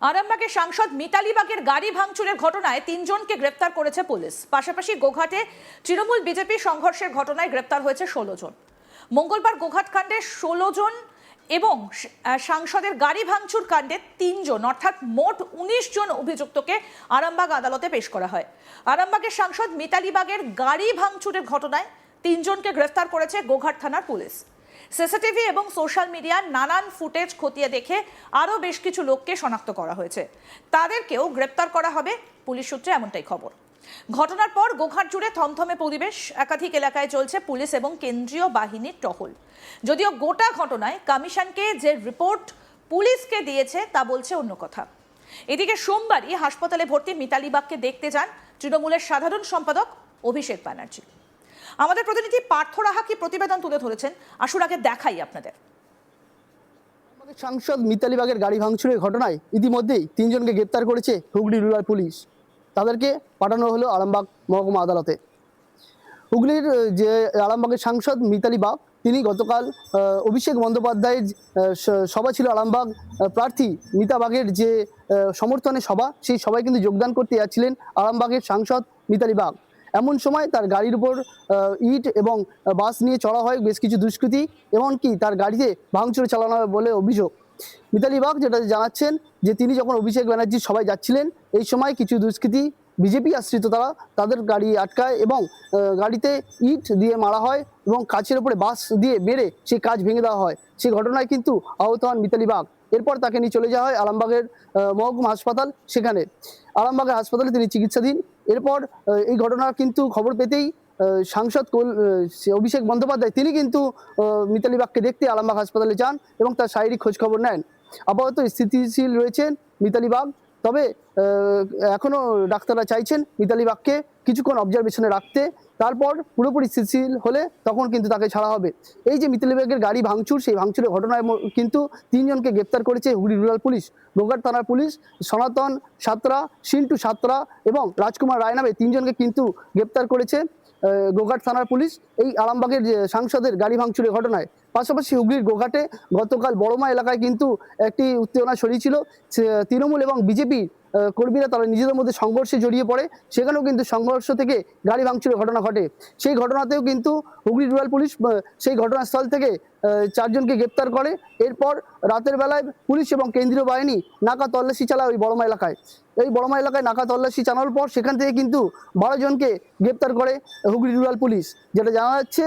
আরামবাগের সাংসদ মিতালি বাগের গাড়ি ভাঙচুরের ঘটনায় ৩ জনকে গ্রেপ্তার করেছে পুলিশ। পাশাপাশি গোঘাটে তৃণমূল বিজেপি সংঘর্ষের ঘটনায় গ্রেপ্তার হয়েছে ১৬ জন। মঙ্গলবার গোঘাট কাণ্ডে ১৬ জন এবং সাংসদের গাড়ি ভাঙচুর কাণ্ডে ৩ জন অর্থাৎ মোট ১৯ জন অভিযুক্তকে আরামবাগ আদালতে পেশ করা হয়। আরামবাগের সাংসদ মিতালি বাগের গাড়ি ভাঙচুরের ঘটনায় ৩ জনকে গ্রেফতার করেছে গোঘাট থানার পুলিশ। সিসিটিভি এবং সোশ্যাল মিডিয়ার নানান ফুটেজ খতিয়ে দেখে আরও বেশ কিছু লোককে শনাক্ত করা হয়েছে। তাদেরকেও গ্রেপ্তার করা হবে পুলিশ সূত্রে এমনটাই খবর। ঘটনার পর গোঘাট জুড়ে থমথমে পরিবেশ। একাধিক এলাকায় চলছে পুলিশ এবং কেন্দ্রীয় বাহিনীর টহল। যদিও গোটা ঘটনায় কমিশনকে যে রিপোর্ট পুলিশকে দিয়েছে তা বলছে অন্য কথা। এদিকে সোমবারই হাসপাতালে ভর্তি মিতালি বাগকে দেখতে যান তৃণমূলের সাধারণ সম্পাদক অভিষেক ব্যানার্জি। আমাদের প্রতিনিধি পার্থ রাহা কি প্রতিবেদন তুলে ধরেছেন, আসুন আগে দেখাই আপনাদের। সাংসদ মিতালি বাগের গাড়ি ভাঙচুরের ঘটনায় ইতিমধ্যেই ৩ জনকে গ্রেপ্তার করেছে হুগলি রুরাল পুলিশ। তাদেরকে পাঠানো হলো আরামবাগ মহকুমা আদালতে। হুগলির যে আরামবাগের সাংসদ মিতালি বাগ, তিনি গতকাল অভিষেক বন্দ্যোপাধ্যায়ের সভা ছিল আরামবাগ প্রার্থী মিতা বাগের যে সমর্থনে সভা, সেই সভায় কিন্তু যোগদান করতে যাচ্ছিলেন আরামবাগের সাংসদ মিতালি বাগ। এমন সময় তার গাড়ির উপর ইট এবং বাস নিয়ে চড়া হয় বেশ কিছু দুষ্কৃতী, এমনকি তার গাড়িতে ভাঙচুর চালানো হয় বলে অভিযোগ। মিতালি বাগ যেটা জানাচ্ছেন যে তিনি যখন অভিষেক ব্যানার্জির সভায় যাচ্ছিলেন, এই সময় কিছু দুষ্কৃতী বিজেপি আশ্রিত তাদের গাড়ি আটকায় এবং গাড়িতে ইট দিয়ে মারা হয় এবং কাচের উপরে বাস দিয়ে মেরে সেই কাচ ভেঙে দেওয়া হয়। সেই ঘটনায় কিন্তু আহত হন মিতালি বাগ। এরপর তাকে নিয়ে চলে যাওয়া হয় আরামবাগের মহকুমা হাসপাতাল। সেখানে আরামবাগের হাসপাতালে তিনি চিকিৎসাধীন। এরপর এই ঘটনার কিন্তু খবর পেতেই সাংসদ অভিষেক বন্দ্যোপাধ্যায় তিনি কিন্তু মিতালি বাগকে দেখতে আরামবাগ হাসপাতালে যান এবং তার শারীরিক খোঁজখবর নেন। আপাতত স্থিতিশীল রয়েছেন মিতালি বাগ, তবে এখনও ডাক্তাররা চাইছেন মিতালি বাগকে কিছুক্ষণ অবজারভেশনে রাখতে, তারপর পুরোপুরি স্থিতিশীল হলে তখন কিন্তু তাকে ছাড়া হবে। এই যে মিতালি বাগের গাড়ি ভাঙচুর, সেই ভাঙচুরের ঘটনায় কিন্তু ৩ জনকে গ্রেপ্তার করেছে হুগলি রুরাল পুলিশ। গোঘাট থানার পুলিশ সনাতন সাঁতরা, সিন্টু সাঁতরা এবং রাজকুমার রায় নামে ৩ জনকে কিন্তু গ্রেপ্তার করেছে গোঘাট থানার পুলিশ এই আরামবাগের সাংসদের গাড়ি ভাঙচুরের ঘটনায়। পাশাপাশি হুগলির গোঘাটে গতকাল বড়মা এলাকায় কিন্তু একটি উত্তেজনা ছড়িয়েছিল। তৃণমূল এবং বিজেপি কর্মীরা তারা নিজেদের মধ্যে সংঘর্ষে জড়িয়ে পড়ে, সেখানেও কিন্তু সংঘর্ষ থেকে গাড়ি ভাঙচুরের ঘটনা ঘটে। সেই ঘটনাতেও কিন্তু হুগলি রুরাল পুলিশ সেই ঘটনাস্থল থেকে ৪ জনকে গ্রেপ্তার করে। এরপর রাতের বেলায় পুলিশ এবং কেন্দ্রীয় বাহিনী নাকা তল্লাশি চালায় ওই বড়মা এলাকায়। এই বড়মা এলাকায় নাকা তল্লাশি চালানোর পর সেখান থেকে কিন্তু ১২ জনকে গ্রেপ্তার করে হুগলি রুরাল পুলিশ। যেটা জানা যাচ্ছে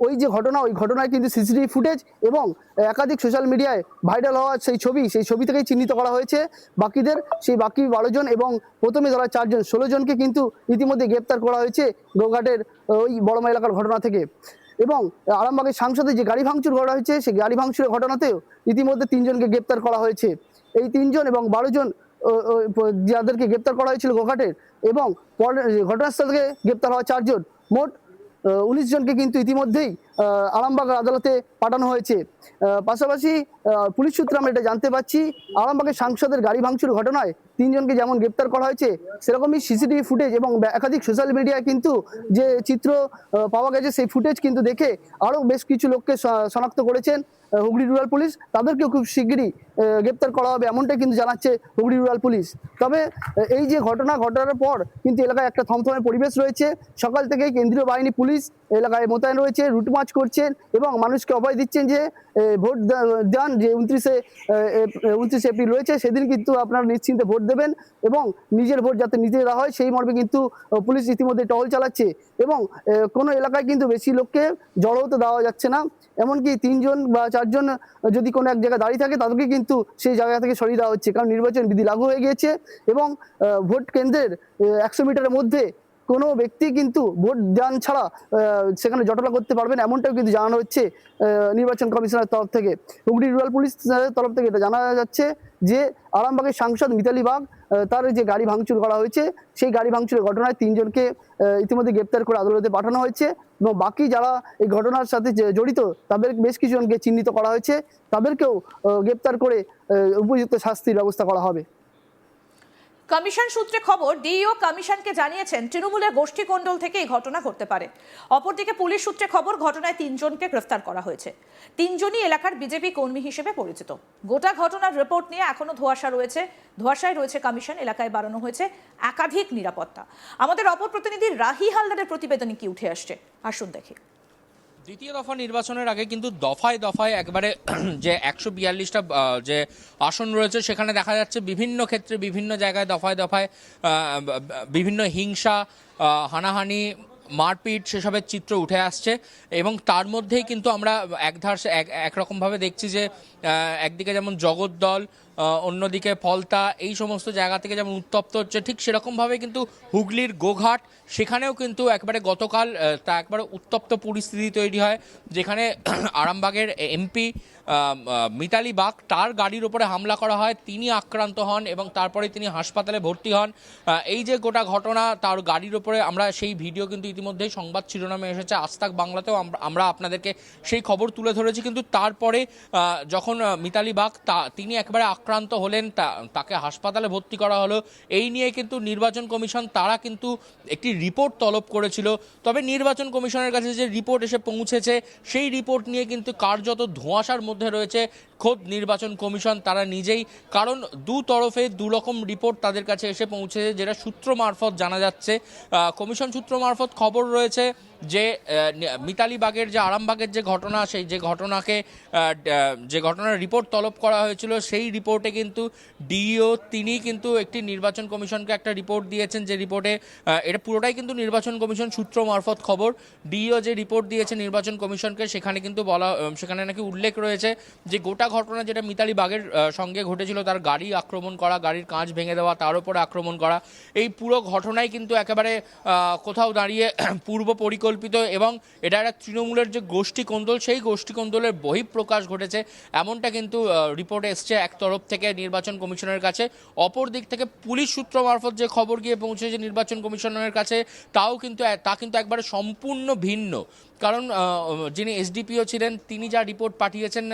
ওই যে ঘটনা, ওই ঘটনায় কিন্তু সিসিটিভি ফুটেজ এবং একাধিক সোশ্যাল মিডিয়ায় ভাইরাল হওয়া সেই ছবি থেকেই চিহ্নিত করা হয়েছে বাকিদের। সেই বাকি ১২ জন এবং প্রথমে ধরা ৪ জন, ১৬ জনকে কিন্তু ইতিমধ্যে গ্রেপ্তার করা হয়েছে গোঘাটের ওই বড়মা এলাকার ঘটনা থেকে। এবং আরামবাগের সাংসদের যে গাড়ি ভাঙচুর করা হয়েছে, সেই গাড়ি ভাঙচুরের ঘটনাতেও ইতিমধ্যে ৩ জনকে গ্রেপ্তার করা হয়েছে। এই ৩ জন এবং ১২ জন যাদেরকে গ্রেপ্তার করা হয়েছিল গোঘাটের, এবং ঘটনাস্থল থেকে গ্রেপ্তার হওয়া ৪ জন, মোট ১৯ জনকে কিন্তু ইতিমধ্যেই আরামবাগ আদালতে পাঠানো হয়েছে। পাশাপাশি পুলিশ সূত্রে আমরা এটা জানতে পারছি, আরামবাগের সাংসদের গাড়ি ভাঙচুর ঘটনায় ৩ জনকে যেমন গ্রেপ্তার করা হয়েছে, সেরকমই সিসিটিভি ফুটেজ এবং একাধিক সোশ্যাল মিডিয়ায় কিন্তু যে চিত্র পাওয়া গেছে, সেই ফুটেজ কিন্তু দেখে আরও বেশ কিছু লোককে শনাক্ত করেছেন হুগলি রুরাল পুলিশ। তাদেরকেও খুব শিগগিরই গ্রেপ্তার করা হবে এমনটাই কিন্তু জানাচ্ছে হুগলি রুরাল পুলিশ। তবে এই যে ঘটনা ঘটার পর কিন্তু এলাকায় একটা থমথমে পরিবেশ রয়েছে। সকাল থেকেই কেন্দ্রীয় বাহিনী পুলিশ এলাকায় মোতায়েন রয়েছে, রুট মার্চ করছেন এবং মানুষকে অভয় দিচ্ছেন যে ভোট দেন, যে ২৯ এপ্রিল রয়েছে, সেদিন কিন্তু আপনারা নিশ্চিন্তে ভোট দেবেন এবং নিজের ভোট যাতে নিতে দেওয়া হয় সেই মর্মে কিন্তু পুলিশ ইতিমধ্যে টহল চালাচ্ছে। এবং কোনো এলাকায় কিন্তু বেশি লোককে জড়ো হতে দেওয়া যাচ্ছে না। এমনকি ৩ জন বা ৪ জন যদি কোনো এক জায়গায় দাঁড়িয়ে থাকে, তাদেরকে কিন্তু সেই জায়গা থেকে সরিয়ে দেওয়া হচ্ছে, কারণ নির্বাচন বিধি লাগু হয়ে গিয়েছে এবং ভোট কেন্দ্রের ১০০ মিটারের মধ্যে কোনো ব্যক্তি কিন্তু ভোট দান ছাড়া সেখানে জটলা করতে পারবেন এমনটাও কিন্তু জানানো হচ্ছে নির্বাচন কমিশনের তরফ থেকে। হুগলি রুরাল পুলিশের তরফ থেকে এটা জানা যাচ্ছে যে আরামবাগের সাংসদ মিতালি বাগ তার যে গাড়ি ভাঙচুর করা হয়েছে, সেই গাড়ি ভাঙচুরের ঘটনায় ৩ জনকে ইতিমধ্যে গ্রেপ্তার করে আদালতে পাঠানো হয়েছে এবং বাকি যারা এই ঘটনার সাথে জড়িত তাদের বেশ কিছু জনকে চিহ্নিত করা হয়েছে, তাদেরকেও গ্রেপ্তার করে উপযুক্ত শাস্তির ব্যবস্থা করা হবে। কমিশন সূত্রে খবর, ডিইও কমিশনকে জানিয়েছেন তৃণমূলের গোষ্ঠী কোন্দল থেকে এই ঘটনা ঘটতে পারে। অপরদিকে পুলিশ সূত্রে খবর, ঘটনায় 3 জনকে গ্রেফতার করা হয়েছে। 3 জনই এলাকার বিজেপি কর্মী হিসেবে পরিচিত। গোটা ঘটনার রিপোর্ট নিয়ে এখনো ধোঁয়াশায় রয়েছে কমিশন। এলাকায় বাড়ানো হয়েছে একাধিক নিরাপত্তা। আমাদের অপর প্রতিনিধি রাহি হালদারের প্রতিবেদনে কি উঠে আসছে, আসুন দেখি। দ্বিতীয় দফা নির্বাচনের আগে কিন্তু দফায় দফায় একবারে যে 142টা যে আসন রয়েছে সেখানে দেখা যাচ্ছে বিভিন্ন ক্ষেত্রে বিভিন্ন জায়গায় দফায় দফায় বিভিন্ন হিংসা, হানাহানি, মারপিট সেসবের চিত্র উঠে আসছে। এবং তার মধ্যেই কিন্তু আমরা একরকমভাবে দেখছি যে একদিকে যেমন জগদ্দল, অন্যদিকে ফলতা, এই সমস্ত জায়গা থেকে যেমন উত্তপ্ত হচ্ছে, ঠিক সেরকমভাবে কিন্তু হুগলির গোঘাট, সেখানেও কিন্তু একবারে গতকাল তা একবারে উত্তপ্ত পরিস্থিতি তৈরি হয়, যেখানে আরামবাগের এমপি মিতালি বাগ, তার গাড়ির ওপরে হামলা করা হয়, তিনি আক্রান্ত হন এবং তারপরে তিনি হাসপাতালে ভর্তি হন। এই যে গোটা ঘটনা, তার গাড়ির ওপরে আমরা সেই ভিডিও কিন্তু ইতিমধ্যেই সংবাদ শিরোনামে এসেছে, আজ তাক বাংলাতেও আমরা আপনাদেরকে সেই খবর তুলে ধরেছি। কিন্তু তারপরে যখন মিতালি বাগ তিনি একবারে আক্রান্ত হলেন, তাকে হাসপাতালে ভর্তি করা হলো, এই নিয়ে কিন্তু নির্বাচন কমিশন তারা কিন্তু একটি রিপোর্ট তলব করেছিল। তবে নির্বাচন কমিশনের কাছে যে রিপোর্ট এসে পৌঁছেছে, সেই রিপোর্ট নিয়ে কিন্তু কার্যত ধোঁয়াশার মধ্যে রয়েছে খোদ নির্বাচন কমিশন তারা নিজেই। কারণ দু তরফে দু রকম রিপোর্ট তাদের কাছে এসে পৌঁছেছে, যেটা সূত্র মারফত জানা যাচ্ছে। কমিশন সূত্র মারফত খবর রয়েছে যে মিতালি বাগের যে আরামবাগের যে ঘটনা, সেই যে ঘটনার রিপোর্ট তলব করা হয়েছিল, সেই রিপোর্টে কিন্তু ডিইও তিনি কিন্তু একটি নির্বাচন কমিশনকে একটা রিপোর্ট দিয়েছেন, যে রিপোর্টে এটা পুরোটাই কিন্তু নির্বাচন কমিশন সূত্র মারফত খবর। ডিইও যে রিপোর্ট দিয়েছে নির্বাচন কমিশনকে, সেখানে কিন্তু সেখানে নাকি উল্লেখ রয়েছে যে গোটা ঘটনা যেটা মিতালি বাগের সঙ্গে ঘটেছিল, তার গাড়ি আক্রমণ করা, গাড়ির কাঁচ ভেঙে দেওয়া, তার উপরে আক্রমণ করা, এই পুরো ঘটনাই কিন্তু একেবারে কোথাও দাঁড়িয়ে পূর্ব পরিকল্পিত এবং এটা একটা তৃণমূলের যে গোষ্ঠী কোন্দল, সেই গোষ্ঠী কোন্দলের বহিঃপ্রকাশ ঘটেছে, এমনটা কিন্তু রিপোর্ট এসছে এক তরফ থেকে নির্বাচন কমিশনের কাছে। অপর দিক থেকে পুলিশ সূত্র মারফত যে খবর গিয়ে পৌঁছেছে নির্বাচন কমিশনের কাছে, তা কিন্তু একবারে সম্পূর্ণ ভিন্ন। কারণ যিনি এসডিপিও ছিলেন, তিনি যা রিপোর্ট পাঠিয়েছেন,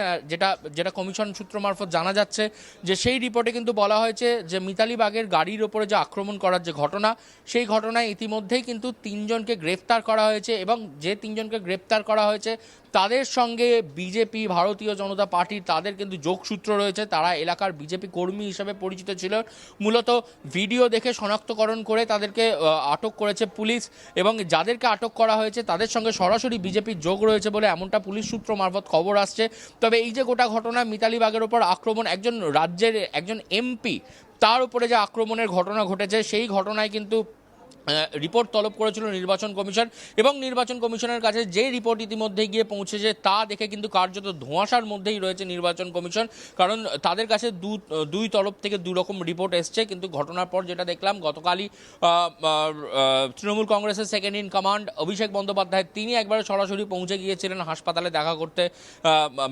যেটা কমিশন সূত্র মারফত জানা যাচ্ছে, যে সেই রিপোর্টে কিন্তু বলা হয়েছে যে মিতালি বাগের গাড়ির ওপরে যে আক্রমণ করার যে ঘটনা, সেই ঘটনায় ইতিমধ্যেই কিন্তু 3 জনকে গ্রেফতার করা হয়েছে এবং যে 3 জনকে গ্রেফতার করা হয়েছে তাদের সঙ্গে বিজেপি, ভারতীয় জনতা পার্টির তাদের কিন্তু যোগসূত্র রয়েছে। তারা এলাকার বিজেপি কর্মী হিসেবে পরিচিত ছিল। মূলত ভিডিও দেখে শনাক্তকরণ করে তাদেরকে আটক করেছে পুলিশ এবং যাদেরকে আটক করা হয়েছে তাদের সঙ্গে সরাসরি বিজেপির যোগ রয়েছে বলে এমনটা পুলিশ সূত্র মারফত খবর আসছে। তবে এই যে গোটা ঘটনা, মিতালি বাগের ওপর আক্রমণ, একজন রাজ্যের একজন এমপি, তার উপরে যে আক্রমণের ঘটনা ঘটেছে, সেই ঘটনায় কিন্তু রিপোর্ট তলব করেছিল নির্বাচন কমিশন এবং নির্বাচন কমিশনের কাছে যে রিপোর্ট ইতিমধ্যে গিয়ে পৌঁছেছে, তা দেখে কিন্তু কার্যত ধোঁয়াশার মধ্যেই রয়েছে নির্বাচন কমিশন। কারণ তাদের কাছে দুই তরফ থেকে দু রকম রিপোর্ট এসছে। কিন্তু ঘটনার পর যেটা দেখলাম, গতকালই তৃণমূল কংগ্রেসের second in command Abhishek Bandyopadhyay, তিনি একবারে সরাসরি পৌঁছে গিয়েছিলেন হাসপাতালে দেখা করতে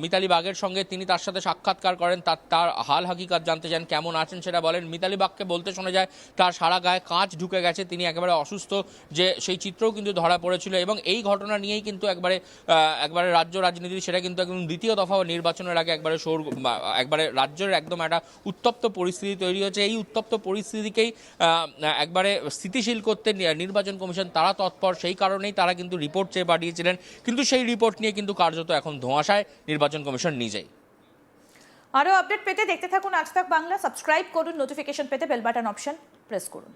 মিতালি বাগের সঙ্গে। তিনি তার সাথে সাক্ষাৎকার করেন, তার হাল হাকিকাত জানতে চান, কেমন আছেন সেটা বলেন। মিতালি বাগকে বলতে শোনা যায় তার সারা গায়ে কাঁচ ঢুকে গেছে, তিনি একবারে অসুস্থ, যে সেই চিত্রও কিন্তু ধরা পড়েছিল। এবং এই ঘটনা নিয়েই কিন্তু একবারে রাজ্য রাজনীতি, সেটা কিন্তু একদম দ্বিতীয় দফা নির্বাচনের আগে একবারে রাজ্যের একদম একটা উত্তপ্ত পরিস্থিতি তৈরি হয়েছে। এই উত্তপ্ত পরিস্থিতিকেই একবারে স্থিতিশীল করতে নির্বাচন কমিশন তারা তৎপর, সেই কারণেই তারা কিন্তু রিপোর্ট চেয়ে পাঠিয়েছিলেন। কিন্তু সেই রিপোর্ট নিয়ে কিন্তু কার্যত এখন ধোঁয়াশায় নির্বাচন কমিশন নিজেই। আরও আপডেট পেতে দেখতে থাকুন আজ তাক বাংলা। সাবস্ক্রাইব করুন, নোটিফিকেশন পেতে বেল বাটন অপশন প্রেস করুন।